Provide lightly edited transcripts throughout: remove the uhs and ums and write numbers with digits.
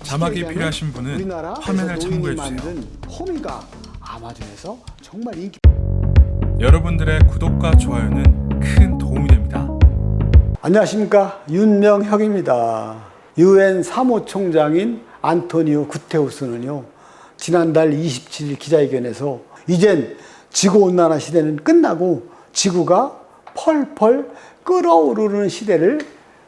자막이 필요하신 분은 화면을 참고해주세요. 호미가 아마존에서 정말 인기. 여러분들의 구독과 좋아요는 큰 도움이 됩니다. 안녕하십니까, 윤명혁입니다. UN 사무총장인 안토니오 구테우스는요, 지난달 27일 기자회견에서 이젠 지구온난화 시대는 끝나고 지구가 펄펄 끓어오르는 시대를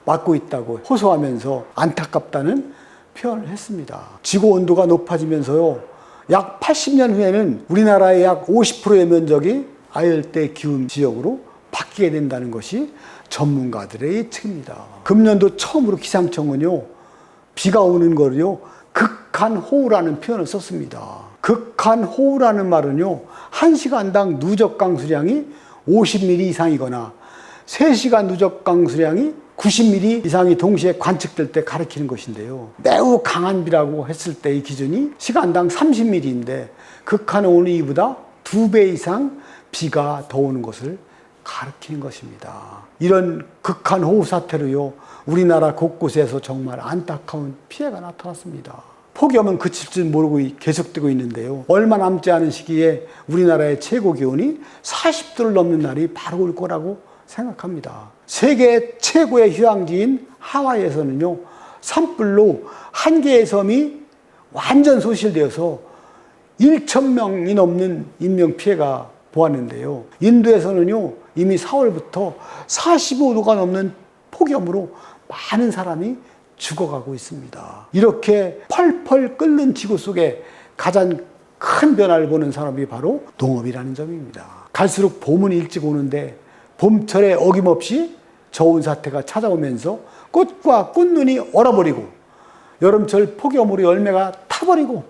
맞고 있다고 호소하면서 안타깝다는 표현을 했습니다. 지구 온도가 높아지면서요, 약 80년 후에는 우리나라의 약 50%의 면적이 아열대 기후 지역으로 바뀌게 된다는 것이 전문가들의 예측입니다. 금년도 처음으로 기상청은요, 비가 오는 거를요, 극한호우라는 표현을 썼습니다. 극한호우라는 말은요, 1시간당 누적 강수량이 50mm 이상이거나 3시간 누적 강수량이 90mm 이상이 동시에 관측될 때 가리키는 것인데요. 매우 강한 비라고 했을 때의 기준이 시간당 30mm인데 극한호우는 이보다 2배 이상 비가 더 오는 것을 가리키는 것입니다. 이런 극한호우 사태로요, 우리나라 곳곳에서 정말 안타까운 피해가 나타났습니다. 폭염은 그칠 줄 모르고 계속되고 있는데요. 얼마 남지 않은 시기에 우리나라의 최고 기온이 40도를 넘는 날이 바로 올 거라고 생각합니다. 세계 최고의 휴양지인 하와이에서는요, 산불로 한 개의 섬이 완전 소실되어서 1,000명이 넘는 인명피해가 보았는데요. 인도에서는요, 이미 4월부터 45도가 넘는 폭염으로 많은 사람이 죽어가고 있습니다. 이렇게 펄펄 끓는 지구 속에 가장 큰 변화를 보는 산업이 바로 농업이라는 점입니다. 갈수록 봄은 일찍 오는데 봄철에 어김없이 저온 사태가 찾아오면서 꽃과 꽃눈이 얼어버리고 여름철 폭염으로 열매가 타버리고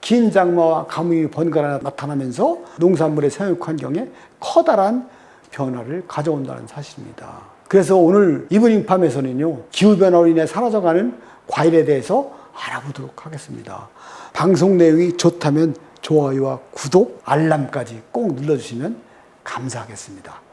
긴 장마와 가뭄이 번갈아 나타나면서 농산물의 생육 환경에 커다란 변화를 가져온다는 사실입니다. 그래서 오늘 이브닝팜에서는요, 기후변화로 인해 사라져가는 과일에 대해서 알아보도록 하겠습니다. 방송 내용이 좋다면 좋아요와 구독, 알람까지 꼭 눌러주시면 감사하겠습니다.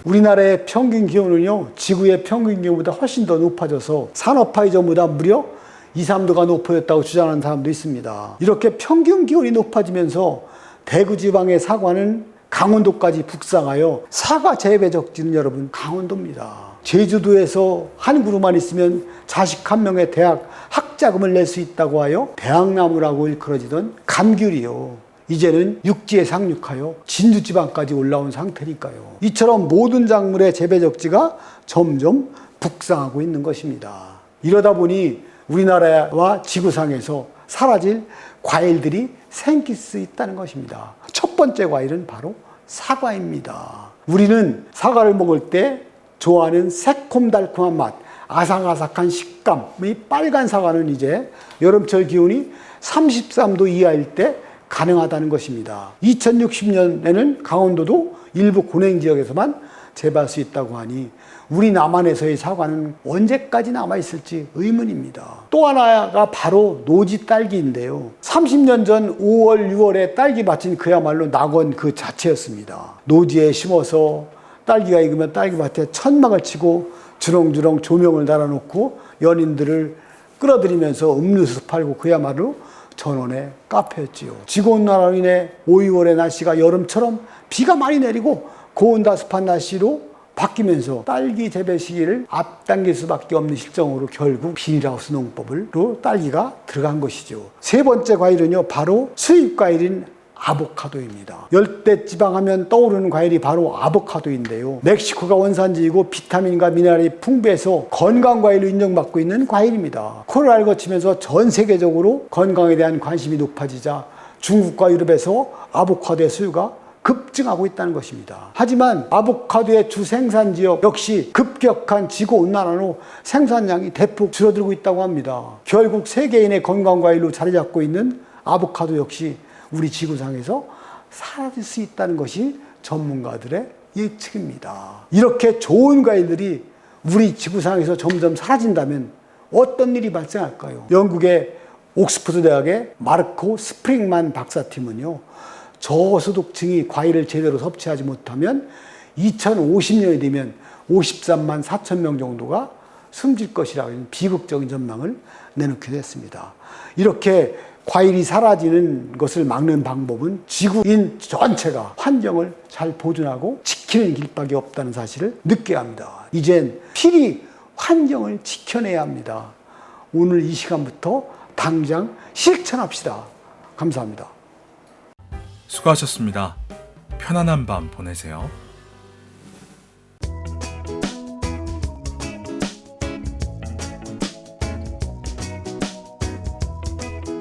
우리나라의 평균 기온은요, 지구의 평균 기온보다 훨씬 더 높아져서 산업화 이전보다 무려 2, 3도가 높아졌다고 주장하는 사람도 있습니다. 이렇게 평균 기온이 높아지면서 대구 지방의 사과는 강원도까지 북상하여 사과 재배 적지는 여러분 강원도입니다. 제주도에서 한 그루만 있으면 자식 한 명의 대학 학자금을 낼 수 있다고 하여 대학나무라고 일컬어지던 감귤이요, 이제는 육지에 상륙하여 진주지방까지 올라온 상태니까요. 이처럼 모든 작물의 재배 적지가 점점 북상하고 있는 것입니다. 이러다 보니 우리나라와 지구상에서 사라질 과일들이 생길 수 있다는 것입니다. 첫 번째 과일은 바로 사과입니다. 우리는 사과를 먹을 때 좋아하는 새콤달콤한 맛, 아삭아삭한 식감, 이 빨간 사과는 이제 여름철 기온이 33도 이하일 때 가능하다는 것입니다. 2060년에는 강원도도 일부 고냉 지역에서만 재배할 수 있다고 하니 우리 남한에서의 사과는 언제까지 남아있을지 의문입니다. 또 하나가 바로 노지 딸기인데요. 30년 전 5월, 6월에 딸기밭은 그야말로 낙원 그 자체였습니다. 노지에 심어서 딸기가 익으면 딸기밭에 천막을 치고 주렁주렁 조명을 달아놓고 연인들을 끌어들이면서 음료수 팔고 그야말로 전원의 카페였지요. 지구온난화로 인해 5, 6월의 날씨가 여름처럼 비가 많이 내리고 고온다습한 날씨로 바뀌면서 딸기 재배 시기를 앞당길 수밖에 없는 실정으로 결국 비닐하우스 농법으로 딸기가 들어간 것이죠. 세 번째 과일은요, 바로 수입 과일인 아보카도입니다. 열대지방 하면 떠오르는 과일이 바로 아보카도인데요. 멕시코가 원산지이고 비타민과 미네랄이 풍부해서 건강과일로 인정받고 있는 과일입니다. 코로나를 거치면서 전 세계적으로 건강에 대한 관심이 높아지자 중국과 유럽에서 아보카도의 수요가 급증하고 있다는 것입니다. 하지만 아보카도의 주 생산 지역 역시 급격한 지구온난화로 생산량이 대폭 줄어들고 있다고 합니다. 결국 세계인의 건강과일로 자리 잡고 있는 아보카도 역시 우리 지구상에서 사라질 수 있다는 것이 전문가들의 예측입니다. 이렇게 좋은 과일들이 우리 지구상에서 점점 사라진다면 어떤 일이 발생할까요? 영국의 옥스퍼드 대학의 마르코 스프링만 박사팀은요, 저소득층이 과일을 제대로 섭취하지 못하면 2050년이 되면 53만 4천 명 정도가 숨질 것이라는 비극적인 전망을 내놓게 됐습니다. 이렇게 과일이 사라지는 것을 막는 방법은 지구인 전체가 환경을 잘 보존하고 지키는 길밖에 없다는 사실을 느껴야 합니다. 이젠 필히 환경을 지켜내야 합니다. 오늘 이 시간부터 당장 실천합시다. 감사합니다. 수고하셨습니다. 편안한 밤 보내세요.